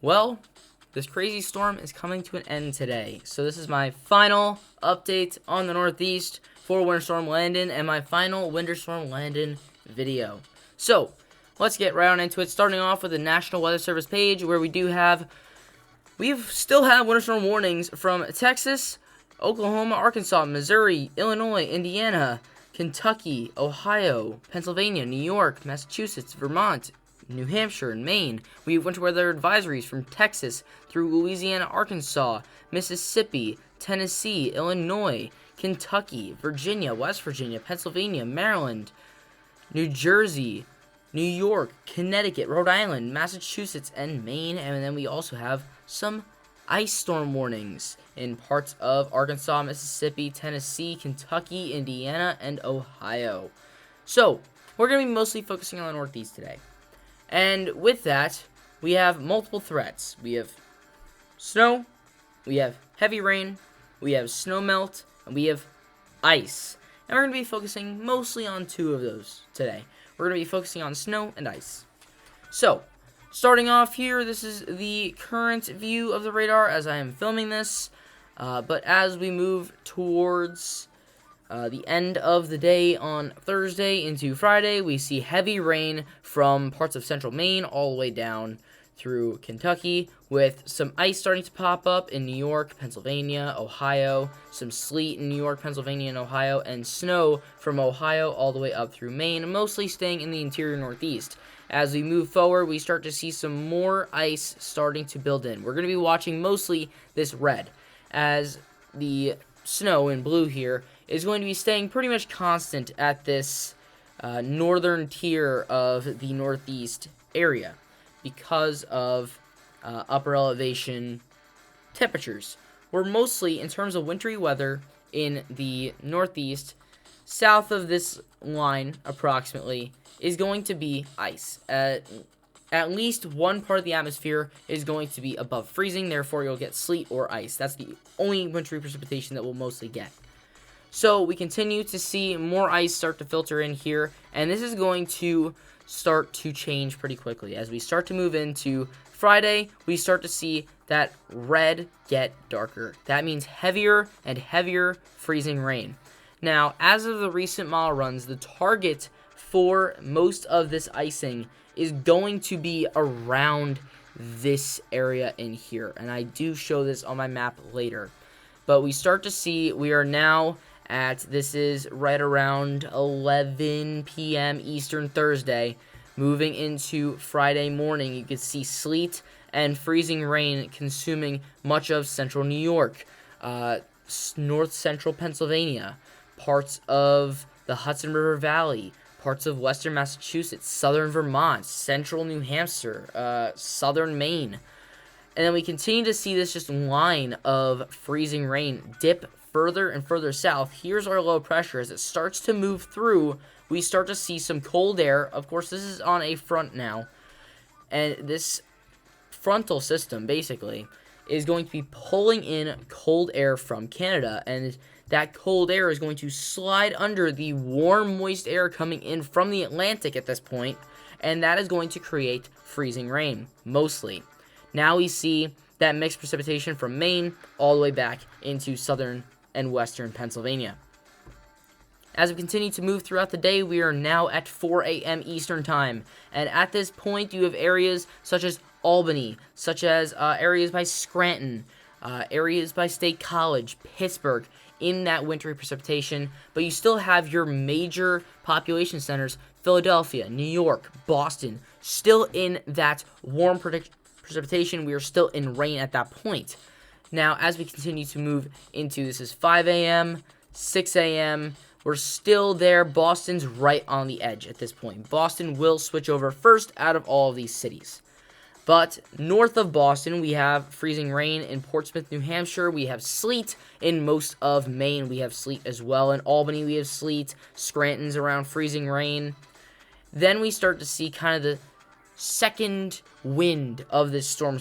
Well, this crazy storm is coming to an end today. So this is my final update on the Northeast for Winter Storm Landon and my final Winter Storm Landon video. So let's get right on into it, starting off with the National Weather Service page where we still have winter storm warnings from Texas, Oklahoma, Arkansas, Missouri, Illinois, Indiana, Kentucky, Ohio, Pennsylvania, New York, Massachusetts, Vermont, New Hampshire, and Maine. We have winter weather advisories from Texas through Louisiana, Arkansas, Mississippi, Tennessee, Illinois, Kentucky, Virginia, West Virginia, Pennsylvania, Maryland, New Jersey, New York, Connecticut, Rhode Island, Massachusetts, and Maine. And then we also have some ice storm warnings in parts of Arkansas, Mississippi, Tennessee, Kentucky, Indiana, and Ohio. So we're going to be mostly focusing on the Northeast today. And with that, we have multiple threats. We have snow, we have heavy rain, we have snow melt, and we have ice. And we're going to be focusing mostly on two of those today. We're going to be focusing on snow and ice. So, starting off here, this is the current view of the radar as I am filming this. But as we move towards the end of the day on Thursday into Friday, we see heavy rain from parts of central Maine all the way down through Kentucky, with some ice starting to pop up in New York, Pennsylvania, Ohio, some sleet in New York, Pennsylvania, and Ohio, and snow from Ohio all the way up through Maine, mostly staying in the interior Northeast. As we move forward, we start to see some more ice starting to build in. We're going to be watching mostly this red, as the snow in blue here is going to be staying pretty much constant at this northern tier of the Northeast area because of upper elevation temperatures. We're mostly, in terms of wintry weather in the Northeast, south of this line approximately, is going to be ice. At least one part of the atmosphere is going to be above freezing, therefore you'll get sleet or ice. That's the only wintry precipitation that we'll mostly get. So we continue to see more ice start to filter in here, and this is going to start to change pretty quickly. As we start to move into Friday, we start to see that red get darker. That means heavier and heavier freezing rain. Now, as of the recent model runs, the target for most of this icing is going to be around this area in here, and I do show this on my map later. But we start to see we are now this is right around 11 p.m. Eastern Thursday, moving into Friday morning. You can see sleet and freezing rain consuming much of central New York, north central Pennsylvania, parts of the Hudson River Valley, parts of western Massachusetts, southern Vermont, central New Hampshire, southern Maine. And then we continue to see this just line of freezing rain dip further and further south. Here's our low pressure. As it starts to move through, we start to see some cold air. Of course, this is on a front now. And this frontal system, basically, is going to be pulling in cold air from Canada. And that cold air is going to slide under the warm, moist air coming in from the Atlantic at this point. And that is going to create freezing rain, mostly. Now we see that mixed precipitation from Maine all the way back into southern and western Pennsylvania. As we continue to move throughout the day, we are now at 4 a.m. Eastern Time. And at this point, you have areas such as Albany, such as areas by Scranton, areas by State College, Pittsburgh, in that wintry precipitation. But you still have your major population centers, Philadelphia, New York, Boston, still in that warm precipitation. We are still in rain at that point. Now, as we continue to move into, this is 5 a.m., 6 a.m., we're still there. Boston's right on the edge at this point. Boston will switch over first out of all of these cities. But north of Boston, we have freezing rain in Portsmouth, New Hampshire. We have sleet in most of Maine. We have sleet as well. In Albany, we have sleet. Scranton's around freezing rain. Then we start to see kind of the second wind of this storm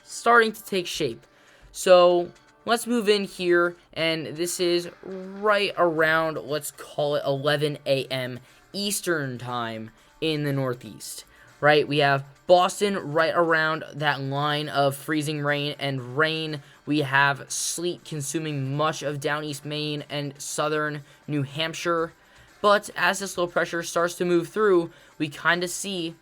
starting to take shape. So let's move in here, and this is right around, let's call it 11 a.m. Eastern Time in the Northeast. right? We have Boston right around that line of freezing rain and rain. We have sleet consuming much of down east Maine and southern New Hampshire. But as this low pressure starts to move through, we kind of see,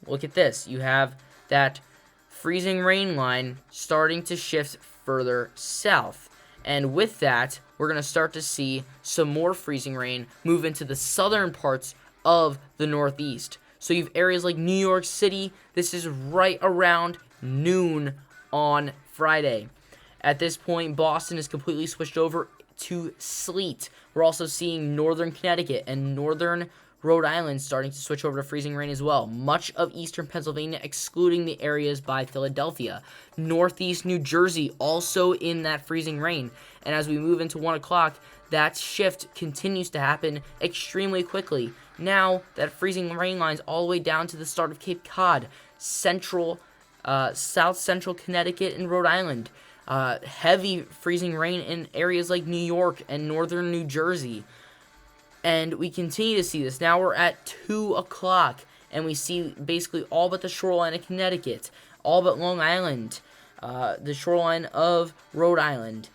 look at this, you have that freezing rain line starting to shift further south. And with that, we're going to start to see some more freezing rain move into the southern parts of the Northeast. So you have areas like New York City. This is right around noon on Friday. At this point, Boston is completely switched over to sleet. We're also seeing northern Connecticut and northern Rhode Island starting to switch over to freezing rain as well. Much of eastern Pennsylvania, excluding the areas by Philadelphia. Northeast New Jersey also in that freezing rain. And as we move into 1 o'clock, that shift continues to happen extremely quickly. Now, that freezing rain line's all the way down to the start of Cape Cod, south central Connecticut and Rhode Island. Heavy freezing rain in areas like New York and northern New Jersey. And we continue to see this. Now we're at 2 o'clock, and we see basically all but the shoreline of Connecticut, all but Long Island, the shoreline of Rhode Island,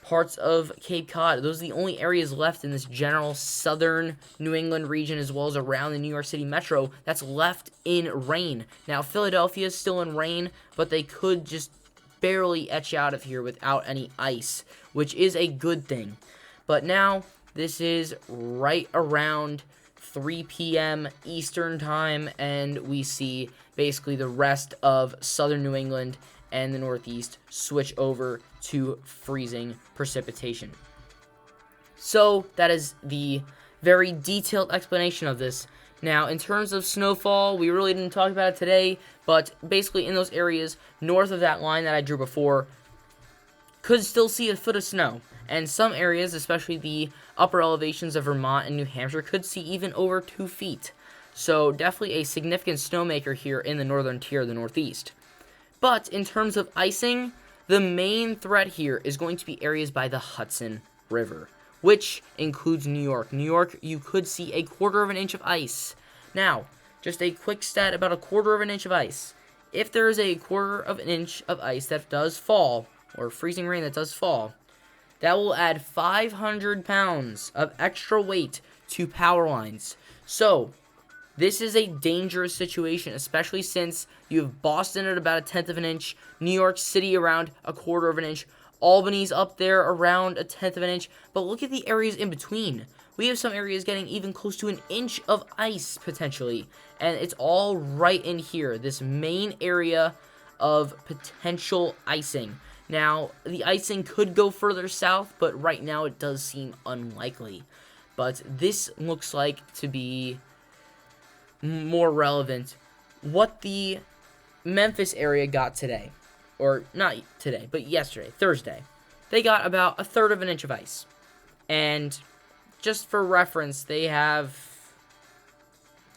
parts of Cape Cod. Those are the only areas left in this general southern New England region, as well as around the New York City metro, that's left in rain. Now, Philadelphia is still in rain, but they could just barely etch out of here without any ice, which is a good thing. But now, this is right around 3 p.m. Eastern Time, and we see basically the rest of southern New England and the Northeast switch over to freezing precipitation. So that is the very detailed explanation of this. Now, in terms of snowfall, we really didn't talk about it today, but basically in those areas north of that line that I drew before, could still see a foot of snow. And some areas, especially the upper elevations of Vermont and New Hampshire, could see even over 2 feet. So definitely a significant snowmaker here in the northern tier of the Northeast. But in terms of icing, the main threat here is going to be areas by the Hudson River, which includes New York. New York, you could see 1/4 of an inch of ice. Now, just a quick stat about 1/4 of an inch of ice. If there is 1/4 of an inch of ice that does fall, or freezing rain that does fall, that will add 500 pounds of extra weight to power lines. So, this is a dangerous situation, especially since you have Boston at about 1/10 of an inch, New York City around 1/4 of an inch, Albany's up there around 1/10 of an inch, but look at the areas in between. We have some areas getting even close to 1 inch of ice, potentially, and it's all right in here, this main area of potential icing. Now, the icing could go further south, but right now it does seem unlikely. But this looks like to be more relevant. What the Memphis area got today, or not today, but yesterday, Thursday, they got about 1/3 of an inch of ice. And just for reference, they have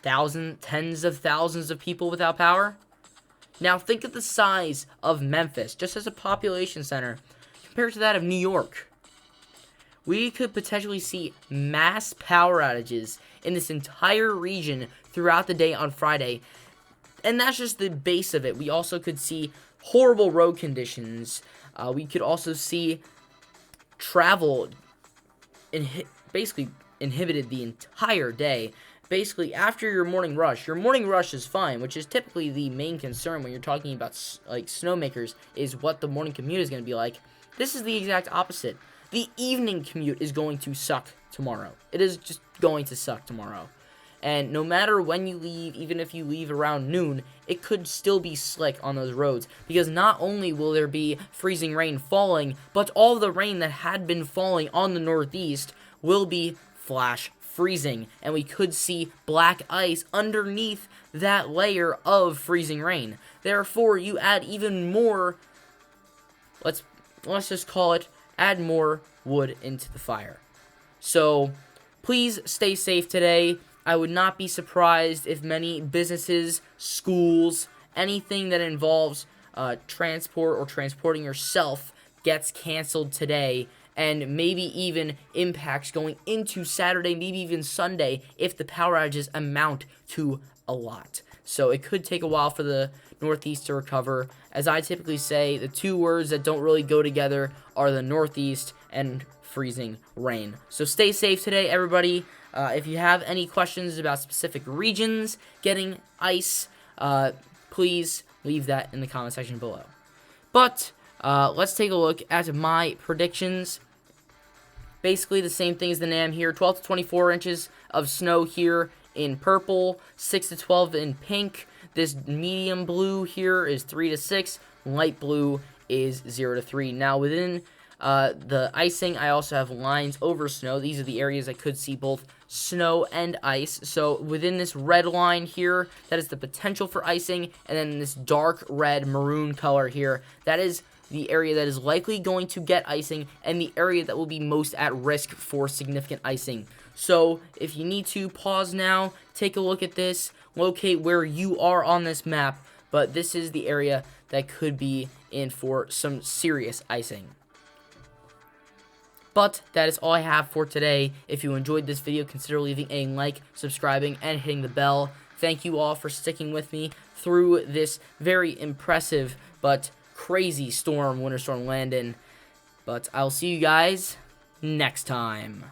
tens of thousands of people without power. Now think of the size of Memphis, just as a population center, compared to that of New York. We could potentially see mass power outages in this entire region throughout the day on Friday. And that's just the base of it. We also could see horrible road conditions. We could also see travel basically inhibited the entire day. Basically, after your morning rush is fine, which is typically the main concern when you're talking about like snowmakers, is what the morning commute is going to be like. This is the exact opposite. The evening commute is going to suck tomorrow. It is just going to suck tomorrow. And no matter when you leave, even if you leave around noon, it could still be slick on those roads. Because not only will there be freezing rain falling, but all the rain that had been falling on the Northeast will be flash freezing, and we could see black ice underneath that layer of freezing rain. Therefore, you add even more, let's just call it, add more wood into the fire. So, please stay safe today. I would not be surprised if many businesses, schools, anything that involves transport or transporting yourself gets canceled today, and maybe even impacts going into Saturday, maybe even Sunday, if the power outages amount to a lot. So it could take a while for the Northeast to recover. As I typically say, the two words that don't really go together are the Northeast and freezing rain. So stay safe today, everybody. If you have any questions about specific regions getting ice, please leave that in the comment section below. But let's take a look at my predictions. Basically the same thing as the NAM here. 12 to 24 inches of snow here in purple, 6 to 12 in pink. This medium blue here is 3 to 6. Light blue is 0 to 3. Now within the icing, I also have lines over snow. These are the areas I could see both snow and ice. So within this red line here, that is the potential for icing. And then this dark red maroon color here, that is the area that is likely going to get icing and the area that will be most at risk for significant icing. So if you need to, pause now, take a look at this, locate where you are on this map, but this is the area that could be in for some serious icing. But that is all I have for today. If you enjoyed this video, consider leaving a like, subscribing, and hitting the bell. Thank you all for sticking with me through this very impressive but crazy storm, Winter Storm Landon. But I'll see you guys next time.